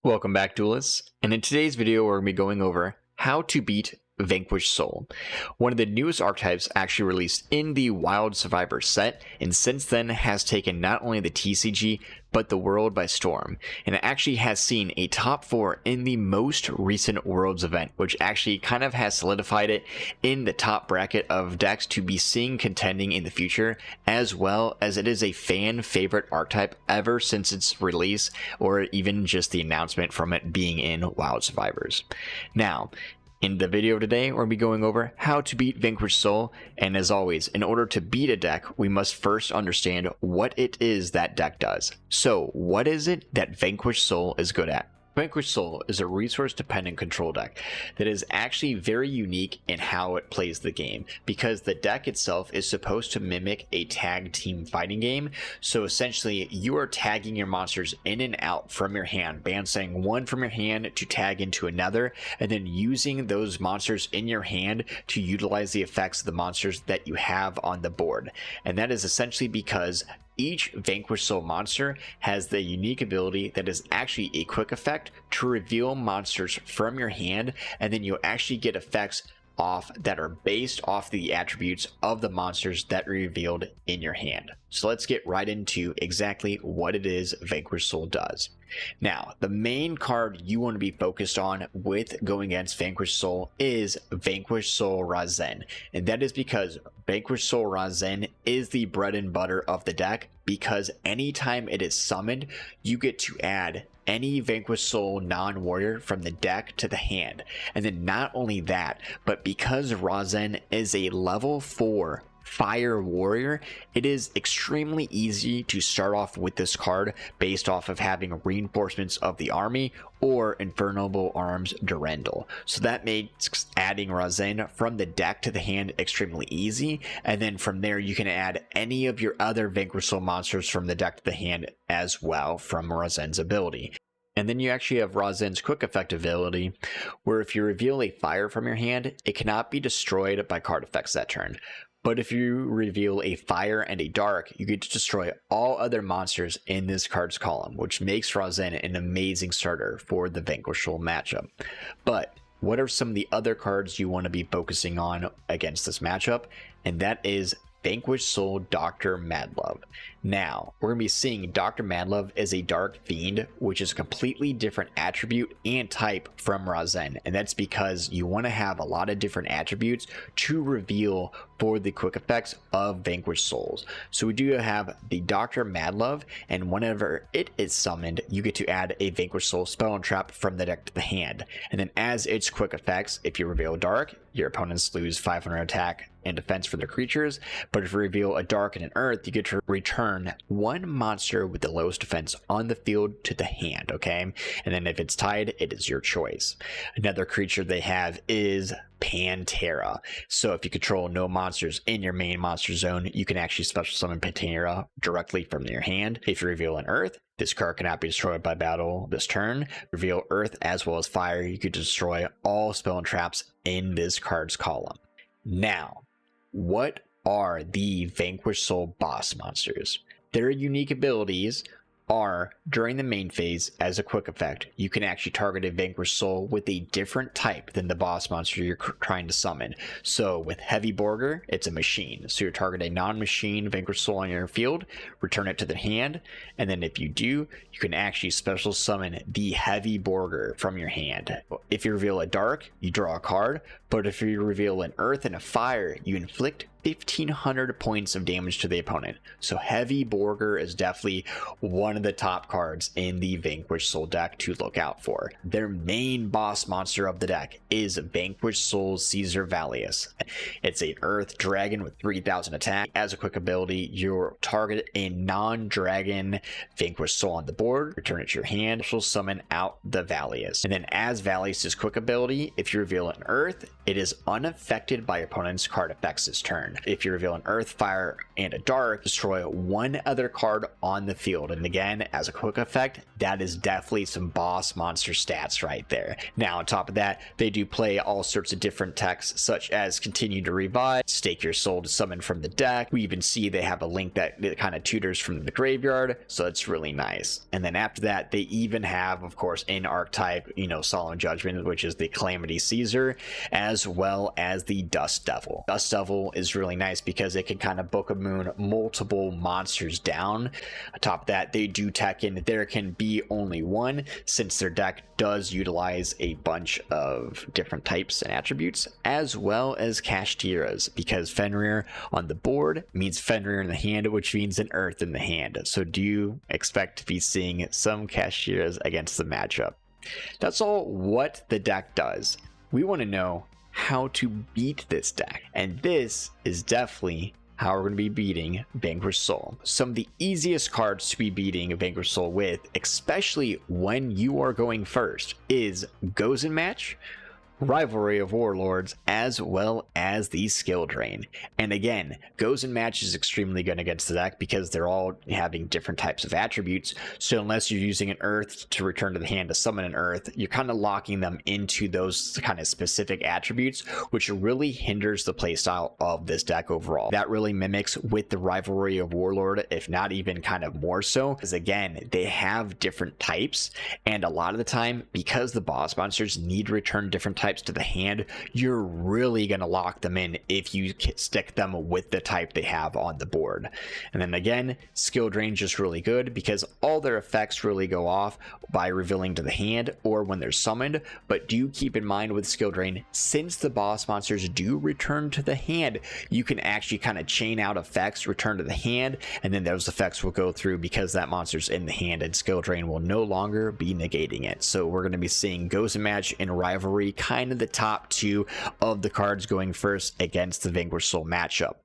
Welcome back, duelists, and in today's video we're going to be going over how to beat Vanquish Soul, one of the newest archetypes actually released in the Wild Survivor set, and since then has taken not only the TCG but the world by storm, and it actually has seen a top 4 in the most recent Worlds event, which actually kind of has solidified it in the top bracket of decks to be seen contending in the future, as well as it is a fan favorite archetype ever since its release, or even just the announcement from it being in Wild Survivors. Now, in the video today, we're going to be going over how to beat Vanquish Soul, and as always, in order to beat a deck, we must first understand what it is that deck does. So, what is it that Vanquish Soul is good at? Vanquish Soul is a resource-dependent control deck that is actually very unique in how it plays the game, because the deck itself is supposed to mimic a tag team fighting game. So essentially, you are tagging your monsters in and out from your hand, balancing one from your hand to tag into another, and then using those monsters in your hand to utilize the effects of the monsters that you have on the board. And that is essentially because each Vanquish Soul monster has the unique ability that is actually a quick effect to reveal monsters from your hand, and then you'll actually get effects off that are based off the attributes of the monsters that are revealed in your hand. So let's get right into exactly what it is Vanquish Soul does. Now, the main card you want to be focused on with going against Vanquish Soul is Vanquish Soul RAZEN, and that is because Vanquish Soul RAZEN is the bread and butter of the deck, because anytime it is summoned, you get to add any Vanquish Soul non-warrior from the deck to the hand. And then not only that, but because RAZEN is a level 4 fire warrior, it is extremely easy to start off with this card based off of having reinforcements of the army or Infernal Arms Durandal. So that makes adding RAZEN from the deck to the hand extremely easy, and then from there you can add any of your other Vanquish Soul monsters from the deck to the hand as well from RAZEN's ability. And then you actually have RAZEN's quick effect ability, where if you reveal a fire from your hand, it cannot be destroyed by card effects that turn. But if you reveal a fire and a dark, you get to destroy all other monsters in this card's column, which makes RAZEN an amazing starter for the Vanquish Soul matchup. But what are some of the other cards you want to be focusing on against this matchup? And that is Vanquish Soul Dr. Madlove. Now, we're going to be seeing Dr. Madlove as a Dark Fiend, which is a completely different attribute and type from RAZEN, and that's because you want to have a lot of different attributes to reveal for the quick effects of Vanquish Souls. So we do have the Dr. Madlove, and whenever it is summoned, you get to add a Vanquish Soul spell and trap from the deck to the hand. And then as its quick effects, if you reveal Dark, your opponents lose 500 attack and defense for their creatures, but if you reveal a Dark and an Earth, you get to return one monster with the lowest defense on the field to the hand, okay? And then if it's tied, it is your choice. Another creature they have is PANTERA. So if you control no monsters in your main monster zone, you can actually special summon PANTERA directly from your hand. If you reveal an Earth, this card cannot be destroyed by battle this turn. Reveal Earth as well as Fire, you could destroy all spell and traps in this card's column. Now, what are the Vanquish Soul boss monsters? Their unique abilities are, during the main phase, as a quick effect, you can actually target a Vanquish Soul with a different type than the boss monster you're trying to summon. So with Heavy Borger, it's a machine. So you target a non-machine Vanquish Soul on your field, return it to the hand, and then if you do, you can actually special summon the Heavy Borger from your hand. If you reveal a Dark, you draw a card, but if you reveal an Earth and a Fire, you inflict 1,500 points of damage to the opponent. So Heavy Borger is definitely one of the top cards in the Vanquish Soul deck to look out for. Their main boss monster of the deck is Vanquish Soul Caesar Valius. It's an Earth Dragon with 3,000 attack. As a quick ability, you'll target a non-dragon Vanquish Soul on the board, return it to your hand, she'll summon out the Valius. And then as Valius' quick ability, if you reveal an Earth, it is unaffected by opponent's card effects this turn. If you reveal an Earth, Fire, and a Dark, destroy one other card on the field. And again, as a quick effect, that is definitely some boss monster stats right there. Now, on top of that, they do play all sorts of different techs, such as continue to revive, stake your soul to summon from the deck. We even see they have a link that kind of tutors from the graveyard, so it's really nice. And then after that, they even have, of course, in archetype, you know, Solemn Judgment, which is the Calamity Caesar, as well as the Dust Devil. Dust Devil is really nice because it can kind of Book of Moon multiple monsters down. On top of that, they do tech in there can be only one, since their deck does utilize a bunch of different types and attributes, as well as KASHTIRAs, because FENRIR on the board means FENRIR in the hand, which means an earth in the hand. So do you expect to be seeing some KASHTIRAs against the matchup? That's all what the deck does. We want to know how to beat this deck, and this is definitely how we're going to be beating Vanquish Soul. Some of the easiest cards to be beating Vanquish Soul with, especially when you are going first, is Gozen Match, Rivalry of Warlords, as well as the Skill Drain. And again, Gozen Match is extremely good against the deck because they're all having different types of attributes. So unless you're using an Earth to return to the hand to summon an Earth, you're kind of locking them into those kind of specific attributes, which really hinders the playstyle of this deck overall. That really mimics with the Rivalry of Warlord, if not even kind of more so, because again, they have different types, and a lot of the time, because the boss monsters need to return different types to the hand, you're really going to lock them in if you stick them with the type they have on the board. And then again, Skill Drain just really good because all their effects really go off by revealing to the hand or when they're summoned. But do keep in mind with Skill Drain, since the boss monsters do return to the hand, you can actually kind of chain out effects, return to the hand, and then those effects will go through because that monster's in the hand, and Skill Drain will no longer be negating it. So we're going to be seeing Gozen Match and Rivalry kind of the top two of the cards going first against the Vanquish Soul matchup.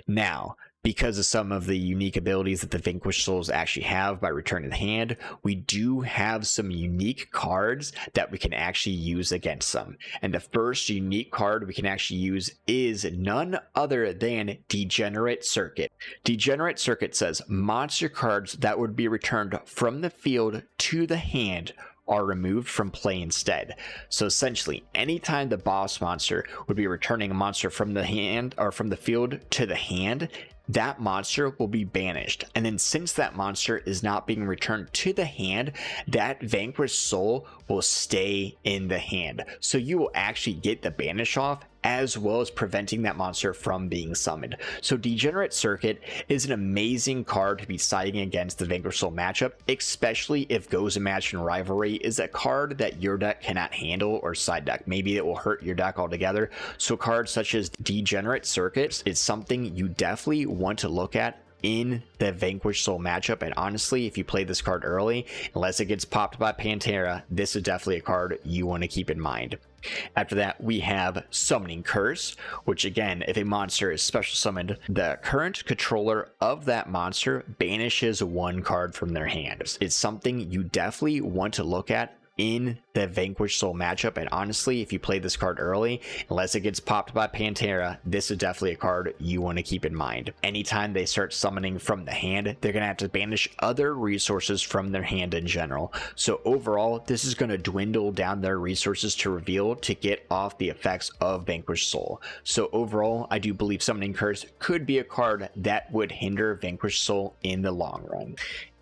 Now, because of some of the unique abilities that the Vanquish Souls actually have by returning the hand, we do have some unique cards that we can actually use against them. And the first unique card we can actually use is none other than Degenerate Circuit. Degenerate Circuit says monster cards that would be returned from the field to the hand are removed from play instead. So essentially, anytime the boss monster would be returning a monster from the hand or from the field to the hand, that monster will be banished. And then since that monster is not being returned to the hand, that Vanquished Soul will stay in the hand. So you will actually get the banish off, as well as preventing that monster from being summoned. So Degenerate Circuit is an amazing card to be siding against the Vanquish Soul matchup, especially if Gozen Match and Rivalry is a card that your deck cannot handle or side deck. Maybe it will hurt your deck altogether. So cards such as Degenerate Circuit is something you definitely want to look at in the Vanquish Soul matchup. And honestly, if you play this card early, unless it gets popped by Pantera, this is definitely a card you want to keep in mind. After that, we have Summoning Curse, which again, if a monster is special summoned, the current controller of that monster banishes one card from their hand. It's something you definitely want to look at in the Vanquish Soul matchup. And honestly, if you play this card early, unless it gets popped by Pantera, this is definitely a card you want to keep in mind. Anytime they start summoning from the hand, they're going to have to banish other resources from their hand in general. So overall, this is going to dwindle down their resources to reveal to get off the effects of Vanquish Soul. So overall, I do believe Summoning Curse could be a card that would hinder Vanquish Soul in the long run.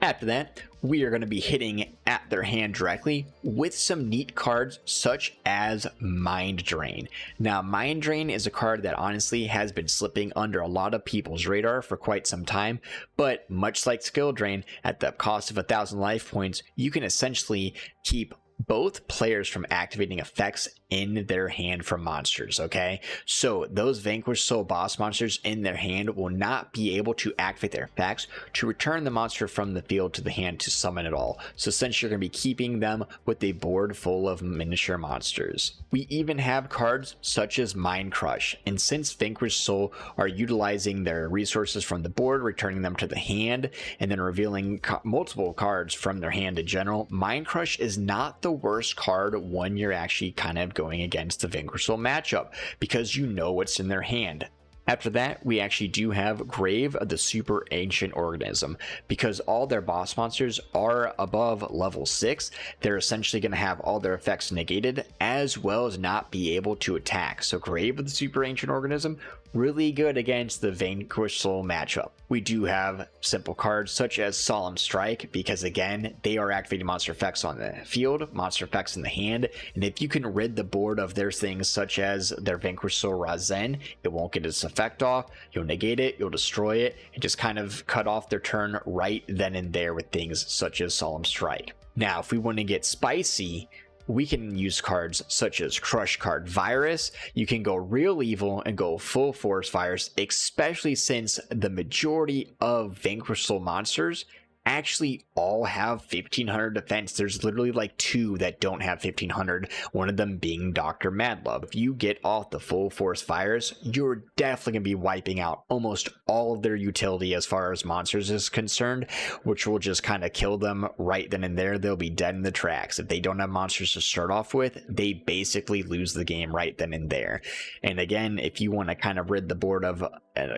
After that, we are going to be hitting at their hand directly with some neat cards such as Mind Drain. Now, Mind Drain is a card that honestly has been slipping under a lot of people's radar for quite some time, but much like Skill Drain, at the cost of 1,000 life points, you can essentially keep both players from activating effects in their hand from monsters. Okay, so those Vanquish Soul boss monsters in their hand will not be able to activate their effects to return the monster from the field to the hand to summon it all. So essentially you're going to be keeping them with a board full of miniature monsters. We even have cards such as Mind Crush, and since Vanquish Soul are utilizing their resources from the board, returning them to the hand, and then revealing multiple cards from their hand in general, Mind Crush is not the worst card when you're actually kind of going against the Vanquish Soul matchup, because you know what's in their hand. After that, we actually do have Grave of the Super Ancient Organism. Because all their boss monsters are above level 6, they're essentially going to have all their effects negated, as well as not be able to attack. So Grave of the Super Ancient Organism, really good against the Vanquish Soul matchup. We do have simple cards such as Solemn Strike, because again, they are activating monster effects on the field, monster effects in the hand, and if you can rid the board of their things such as their Vanquish Soul RAZEN, it won't get its effect off, you'll negate it, you'll destroy it, and just kind of cut off their turn right then and there with things such as Solemn Strike. Now, if we want to get spicy, we can use cards such as Crush Card Virus. You can go real evil and go full force virus, especially since the majority of Vanquish Soul monsters actually all have 1500 defense. There's literally like 2 that don't have 1500, one of them being Dr. Madlove. If you get off the full force virus, you're definitely going to be wiping out almost all of their utility as far as monsters is concerned, which will just kind of kill them right then and there. They'll be dead in the tracks. If they don't have monsters to start off with, they basically lose the game right then and there. And again, if you want to kind of rid the board of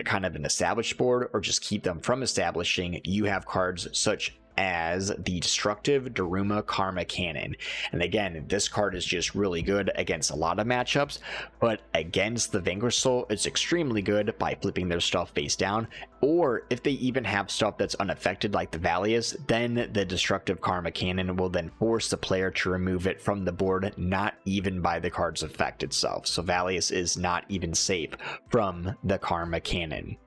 kind of an established board, or just keep them from establishing, you have cards such as the Destructive Daruma Karma Cannon. And again, this card is just really good against a lot of matchups, but against the Vanquish Soul, it's extremely good by flipping their stuff face down, or if they even have stuff that's unaffected like the Valius, then the Destructive Karma Cannon will then force the player to remove it from the board, not even by the card's effect itself. So Valius is not even safe from the Karma Cannon.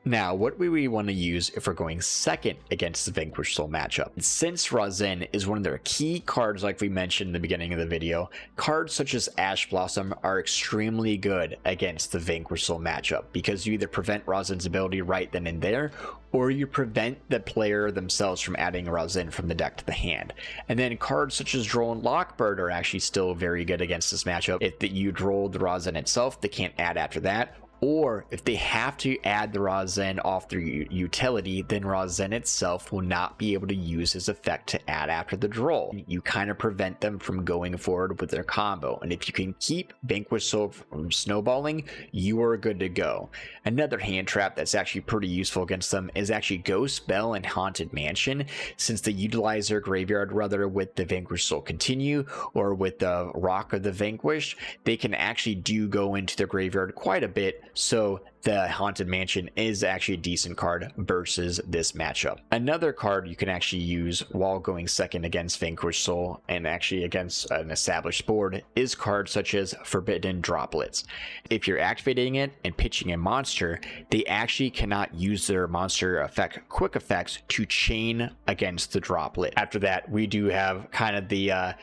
Now, what do we want to use if we're going second against the Vanquish Soul matchup? Since RAZEN is one of their key cards, like we mentioned in the beginning of the video, cards such as Ash Blossom are extremely good against the Vanquish Soul matchup, because you either prevent RAZEN's ability right then and there, or you prevent the player themselves from adding RAZEN from the deck to the hand. And then cards such as Droll and Lockbird are actually still very good against this matchup. If you droll the RAZEN itself, they can't add after that. Or if they have to add the RAZEN off their utility, then RAZEN itself will not be able to use his effect to add after the Droll. You kind of prevent them from going forward with their combo. And if you can keep Vanquish Soul from snowballing, you are good to go. Another hand trap that's actually pretty useful against them is actually Ghost, Belle, and Haunted Mansion. Since they utilize their graveyard rather with the Vanquish Soul Continue or with the Rock of the Vanquished, they can actually go into their graveyard quite a bit. So the Haunted Mansion is actually a decent card versus this matchup. Another card you can actually use while going second against Vanquish Soul and actually against an established board is cards such as Forbidden Droplets. If you're activating it and pitching a monster, they actually cannot use their monster effect quick effects to chain against the droplet. After that, we do have kind of the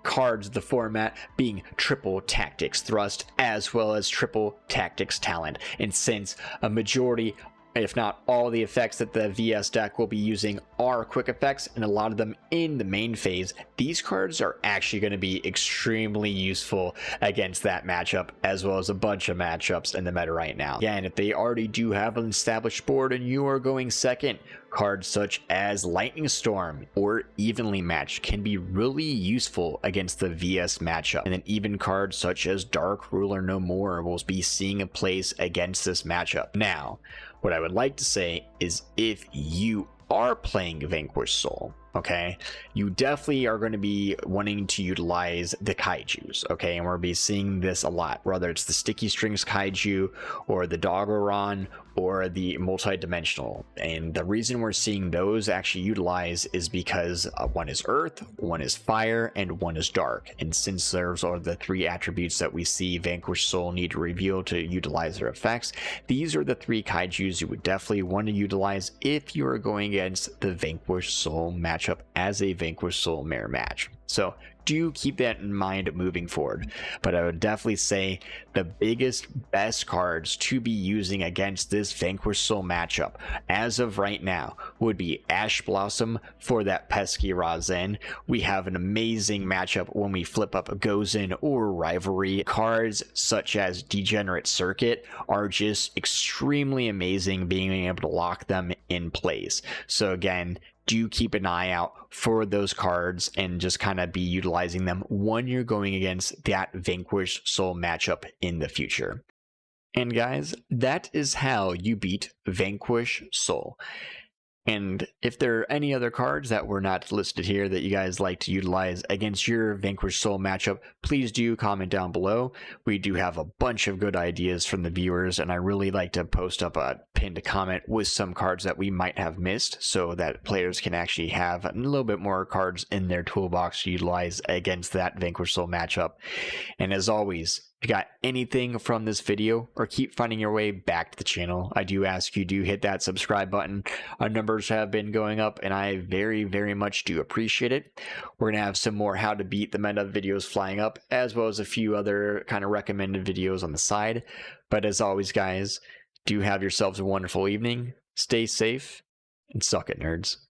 cards, the format being triple tactics thrust as well as triple tactics talent. And since a majority, if not all, the effects that the VS deck will be using are quick effects, and a lot of them in the main phase, these cards are actually going to be extremely useful against that matchup, as well as a bunch of matchups in the meta right now. Again, if they already do have an established board and you are going second, cards such as Lightning Storm or Evenly Matched can be really useful against the VS matchup. And then even cards such as Dark Ruler No More will be seeing a place against this matchup. Now, what I would like to say is, if you are playing Vanquish Soul, okay, you definitely are going to be wanting to utilize the kaijus, okay, and we'll be seeing this a lot, whether it's the Sticky Strings kaiju or the Doggoron or the multi-dimensional. And the reason we're seeing those actually utilized is because one is earth, one is fire, and one is dark. And since those are the 3 attributes that we see Vanquish Soul need to reveal to utilize their effects, these are the 3 kaijus you would definitely want to utilize if you are going against the Vanquish Soul matchup as a Vanquish Soul mirror match. So do keep that in mind moving forward. But I would definitely say the biggest, best cards to be using against this Vanquish Soul matchup as of right now would be Ash Blossom for that pesky RAZEN. We have an amazing matchup when we flip up Gozen or Rivalry. Cards such as Degenerate Circuit are just extremely amazing, being able to lock them in place. So again, do keep an eye out for those cards and just kind of be utilizing them when you're going against that Vanquish Soul matchup in the future. And guys, that is how you beat Vanquish Soul. And if there are any other cards that were not listed here that you guys like to utilize against your Vanquish Soul matchup, please do comment down below. We do have a bunch of good ideas from the viewers, and I really like to post up a pinned comment with some cards that we might have missed so that players can actually have a little bit more cards in their toolbox to utilize against that Vanquish Soul matchup. And as always, if you got anything from this video or keep finding your way back to the channel, I do ask you to hit that subscribe button. Our numbers have been going up and I very, very much do appreciate it. We're going to have some more how to beat the meta videos flying up, as well as a few other kind of recommended videos on the side. But as always, guys, do have yourselves a wonderful evening, stay safe, and suck it, nerds.